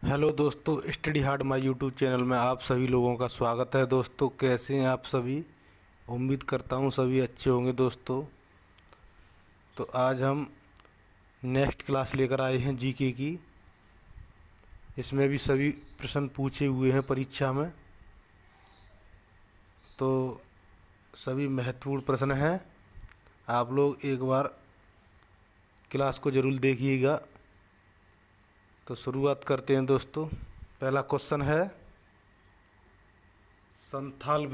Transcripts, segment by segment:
Hello दोस्तों, study hard my YouTube channel में आप सभी लोगों का स्वागत है। दोस्तों, कैसे हैं आप सभी? उम्मीद करता हूं सभी अच्छे होंगे। दोस्तों, तो आज हम नेक्स्ट क्लास लेकर आए हैं जीके की। इसमें भी सभी प्रश्न पूछे हुए हैं परीक्षा में, तो सभी महत्वपूर्ण प्रश्न हैं। आप लोग एक बार क्लास को ज़रूर देखिएगा। तो शुरुआत करते हैं दोस्तों। पहला क्वेश्चन है संथाल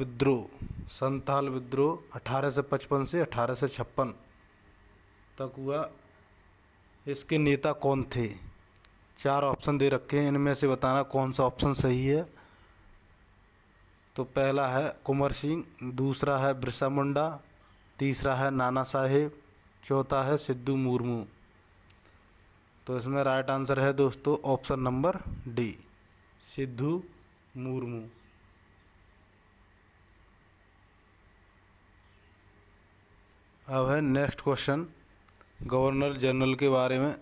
विद्रोह 1855 से 1856 तक हुआ। इसके नेता कौन थे? चार ऑप्शन दे रखे हैं, इनमें से बताना कौन सा ऑप्शन सही है। तो पहला है कुंवर सिंह, दूसरा है बिरसा मुंडा, तीसरा है नाना साहेब, चौथा है सिद्धू मुर्मू। तो इसमें राइट आंसर है दोस्तों option number D, Sidhu Murmu. अब है नेक्स्ट क्वेश्चन गवर्नर जनरल के बारे में।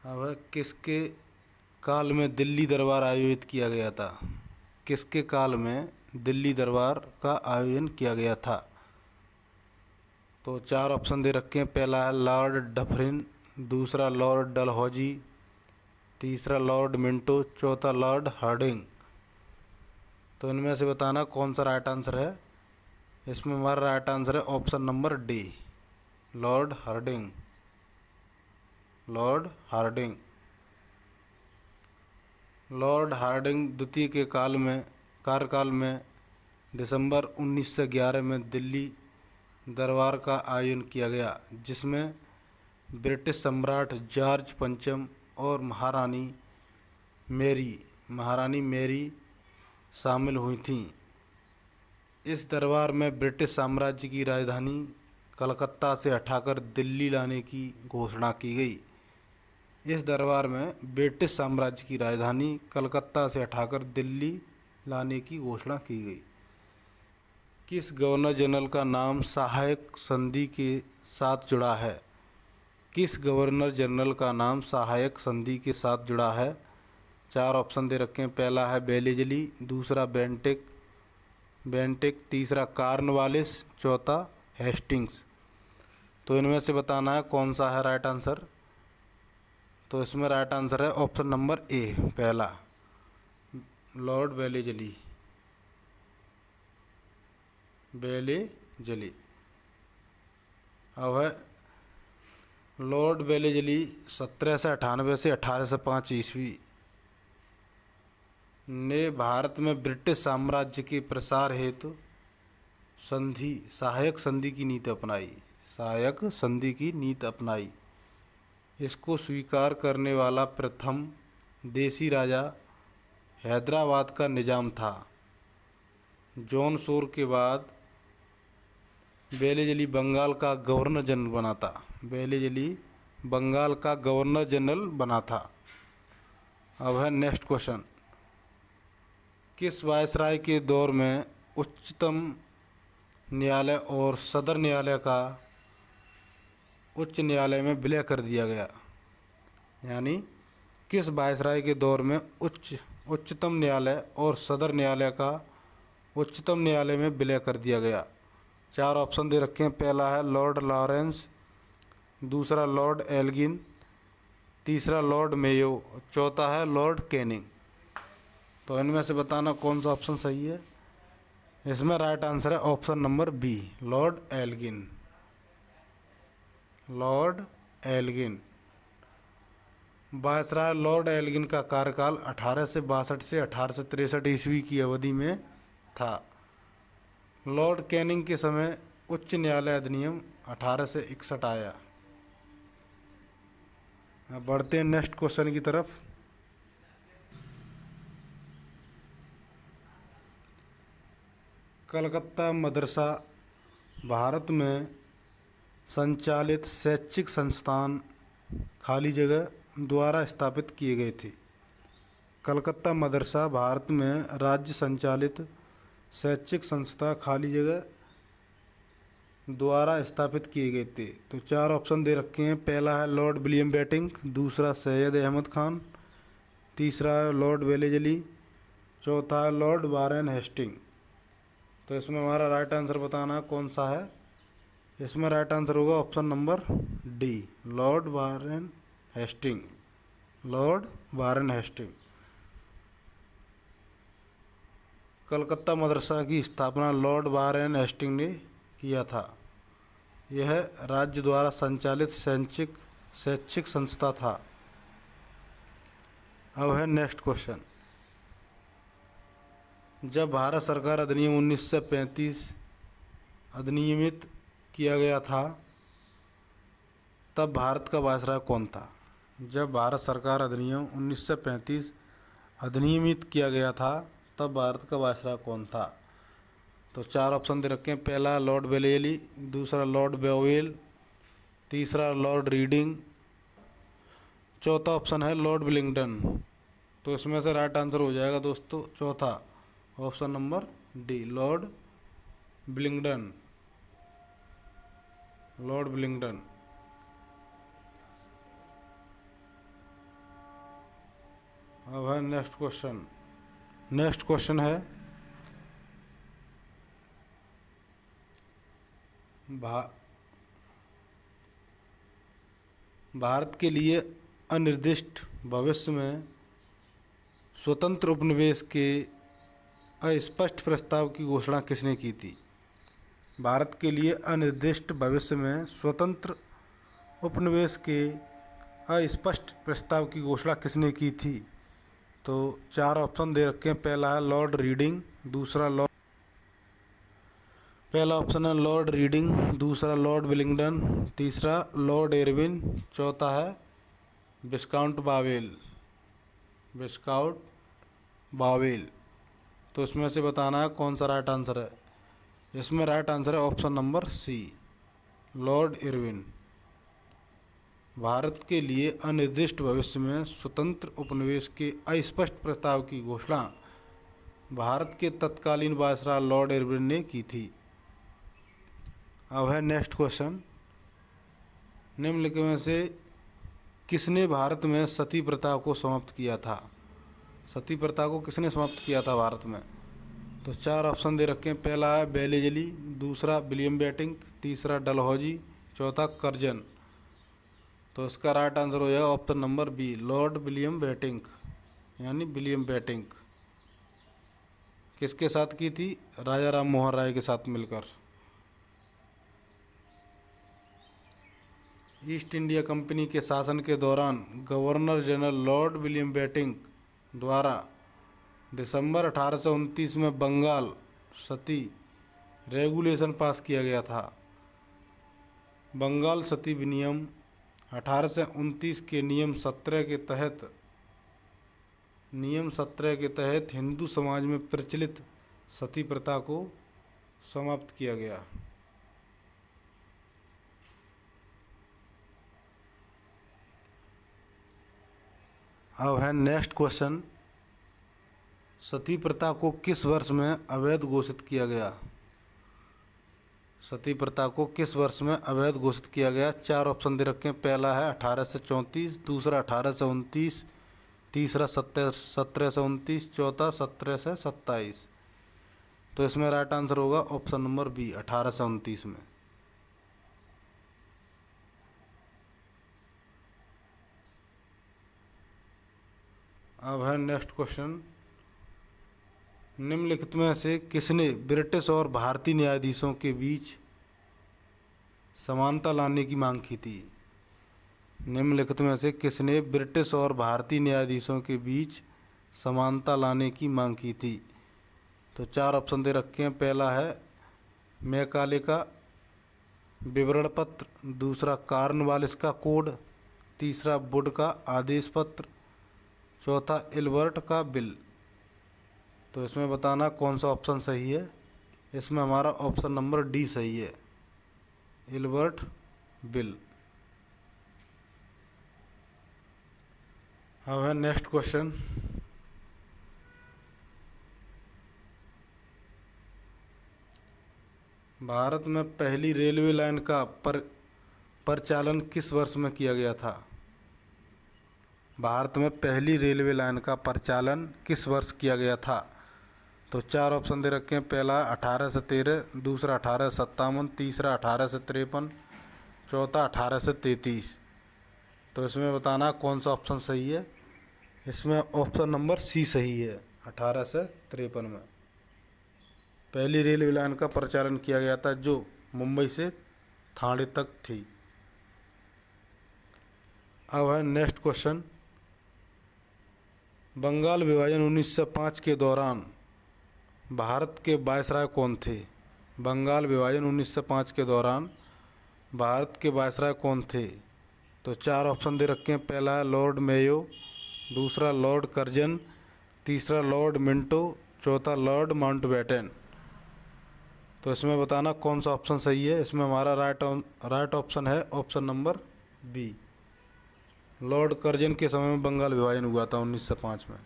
अब है किसके काल में दिल्ली दरबार आयोजित किया गया था? किसके काल में दिल्ली दरबार का आयोजन किया गया था? तो चार ऑप्शन दे रखे हैं। पहला है लॉर्ड डफरिन, दूसरा लॉर्ड डलहौजी, तीसरा लॉर्ड मिंटो, चौथा लॉर्ड हार्डिंग। तो इनमें से बताना कौन सा राइट आंसर है। इसमें हमारा राइट आंसर है option number D, Lord Hardinge. Lord Hardinge Lord Hardinge द्वितीय के कार्यकाल में दिसंबर 1911 में दिल्ली दरबार का आयोजन किया गया, जिसमें ब्रिटिश सम्राट जॉर्ज पंचम और महारानी मैरी शामिल हुई थीं। इस दरबार में ब्रिटिश साम्राज्य की राजधानी कलकत्ता से हटाकर दिल्ली लाने की घोषणा की गई। इस दरबार में ब्रिटिश साम्राज्य की राजधानी कलकत्ता से हटाकर दिल्ली लाने की घोषणा की गई। किस गवर्नर जनरल का नाम सहायक संधि के साथ जुड़ा है? किस गवर्नर जनरल का नाम सहायक संधि के साथ जुड़ा है? चार ऑप्शन दे रखे हैं। पहला है बेलेजली, दूसरा बेंटिक, तीसरा कॉर्नवालिस, चौथा हेस्टिंग्स। तो इनमें से बताना है कौन सा है राइट आंसर। तो इसमें राइट आंसर है ऑप्शन नंबर ए, पहला लॉर्ड बेलेजली। अब है लॉर्ड बेलेजली 1798 से 1805 ईस्वी ने भारत में ब्रिटिश साम्राज्य के प्रसार हेतु सहायक संधि की नीति अपनाई। इसको स्वीकार करने वाला प्रथम देसी राजा हैदराबाद का निजाम था। जॉन शोर के बाद बेलेजली बंगाल का गवर्नर जनरल बना था। अब है नेक्स्ट क्वेश्चन। किस वायसराय के दौर में उच्चतम न्यायालय और सदर न्यायालय का उच्च न्यायालय में विलय कर दिया गया? यानी किस वायसराय के दौर में उच्चतम न्यायालय और सदर न्यायालय का उच्चतम न्यायालय में विलय कर दिया गया? चार ऑप्शन दे रखे हैं। पहला है लॉर्ड लॉरेंस, दूसरा लॉर्ड एल्गिन, तीसरा लॉर्ड मेयो, चौथा है लॉर्ड कैनिंग। तो इनमें से बताना कौन सा ऑप्शन सही है। इसमें राइट आंसर है option number B, Lord Elgin. Viceroy Lord Elgin का कार्यकाल 1862 से 1863 ईस्वी की अवधि में था। लॉर्ड कैनिंग के समय उच्च न्यायालय अधिनियम 1861 आया। अब बढ़ते हैं नेक्स्ट क्वेश्चन की तरफ। कलकत्ता मदरसा भारत में संचालित शैक्षिक संस्थान खाली जगह द्वारा स्थापित किए गए थे। कलकत्ता मदरसा भारत में राज्य संचालित शैक्षिक संस्था खाली जगह द्वारा स्थापित किए गए थे। तो चार ऑप्शन दे रखे हैं। पहला है लॉर्ड विलियम बेंटिक, दूसरा सैयद अहमद खान, तीसरा है लॉर्ड वेलेजली, चौथा है लॉर्ड वारेन हेस्टिंग। तो इसमें हमारा राइट आंसर बताना कौन सा है। इसमें राइट आंसर होगा option number D, Lord Warren Hasting. Lord Warren Hasting. Calcutta मदरसा की स्थापना लॉर्ड वारेन हेस्टिंग ने किया था। यह राज्य द्वारा संचालित शैक्षिक संस्था था। अब है नेक्स्ट क्वेश्चन। जब भारत सरकार अधिनियम 1935 अधिनियमित किया गया था, तब भारत का वायसराय कौन था। जब भारत सरकार अधिनियम 1935 अधिनियमित किया गया था, तब भारत का वायसराय कौन था। तो चार ऑप्शन दे रखे हैं। पहला लॉर्ड वेलेजली, दूसरा लॉर्ड बोवेल, तीसरा लॉर्ड रीडिंग, चौथा ऑप्शन है लॉर्ड विलिंगडन। तो इसमें से राइट आंसर हो जाएगा दोस्तों चौथा, option number D, Lord Willingdon. Lord Willingdon. अब है नेक्स्ट क्वेश्चन। नेक्स्ट क्वेश्चन है भारत के लिए अनिर्दिष्ट भविष्य में स्वतंत्र उपनिवेश के अस्पष्ट प्रस्ताव की घोषणा किसने की थी। भारत के लिए अनिर्दिष्ट भविष्य में स्वतंत्र उपनिवेश के अस्पष्ट प्रस्ताव की घोषणा किसने की थी। तो चार ऑप्शन दे रखे हैं। पहला है लॉर्ड रीडिंग, पहला ऑप्शन है लॉर्ड रीडिंग, दूसरा लॉर्ड विलिंगडन, तीसरा लॉर्ड इरविन, चौथा है विस्काउंट बावेल। तो इसमें से बताना है कौन सा राइट आंसर है। इसमें राइट आंसर है option number C, Lord Irwin. भारत के लिए अनिर्दिष्ट भविष्य में स्वतंत्र उपनिवेश के अस्पष्ट प्रस्ताव की घोषणा भारत के तत्कालीन वायसराय लॉर्ड इरविन ने की थी। अब है नेक्स्ट क्वेश्चन। निम्नलिखित में से किसने भारत में सती प्रथा को समाप्त किया था। सती प्रथा को किसने समाप्त किया था भारत में। तो चार ऑप्शन दे रखे हैं। पहला है वेलेजली, दूसरा विलियम बेटिंक, तीसरा डलहौजी, चौथा कर्जन। तो इसका राइट आंसर हो जाएगा option number B, Lord William Bentinck, यानी विलियम बेटिंक। किसके साथ की थी। राजा राम मोहन राय के साथ मिलकर। ईस्ट इंडिया कंपनी के शासन के दौरान गवर्नर जनरल लॉर्ड विलियम बेटिंक द्वारा दिसंबर 1829 में बंगाल सती रेगुलेशन पास किया गया था। बंगाल सती विनियम 1829 के नियम 17 के तहत हिंदू समाज में प्रचलित सती प्रथा को समाप्त किया गया। अब है नेक्स्ट क्वेश्चन। सती प्रथा को किस वर्ष में अवैध घोषित किया गया। सती प्रथा को किस वर्ष में अवैध घोषित किया गया। चार ऑप्शन दे रखे हैं। पहला है 1834, दूसरा 1829, तीसरा 1729, चौथा 1727। तो इसमें राइट आंसर होगा ऑप्शन नंबर बी, 1829 में। अब है नेक्स्ट क्वेश्चन। निम्नलिखित में से किसने ब्रिटिश और भारतीय न्यायाधीशों के बीच समानता लाने की मांग की थी। निम्नलिखित में से किसने ब्रिटिश और भारतीय न्यायाधीशों के बीच समानता लाने की मांग की थी। तो चार ऑप्शन दे रखे हैं। पहला है मैकाले का विवरण पत्र, दूसरा कॉर्नवालिस का कोड, तीसरा वुड का आदेश पत्र, चौथा एल्बर्ट का बिल। तो इसमें बताना कौन सा ऑप्शन सही है। इसमें हमारा ऑप्शन नंबर डी सही है, एल्बर्ट बिल। अब है नेक्स्ट क्वेश्चन। भारत में पहली रेलवे लाइन का परिचालन किस वर्ष में किया गया था। भारत में पहली रेलवे लाइन का परिचालन किस वर्ष किया गया था? तो 4 ऑप्शन दे रखे हैं। पहला 1813, दूसरा 1857, तीसरा 1853, चौथा 1833। तो इसमें बताना कौन सा ऑप्शन सही है। इसमें ऑप्शन नंबर सी सही है। 1853 में पहली रेलवे लाइन का परिचालन किया गया था जो मुंबई से ठाणे तक थी। अब है नेक्स्ट क्वेश्चन, बंगाल विभाजन 1905 के दौरान भारत के वायसराय कौन थे? बंगाल विभाजन 1905 के दौरान भारत के वायसराय कौन थे? तो 4 ऑप्शन दे रखे हैं। पहला लॉर्ड मेयो, दूसरा लॉर्ड कर्जन, तीसरा लॉर्ड मिंटो, चौथा लॉर्ड माउंटबेटन। तो इसमें बताना कौन सा ऑप्शन सही है। इसमें हमारा राइट ऑप्शन है option number B. Lord Curzon के समय में बंगाल विभाजन हुआ था 1905 में।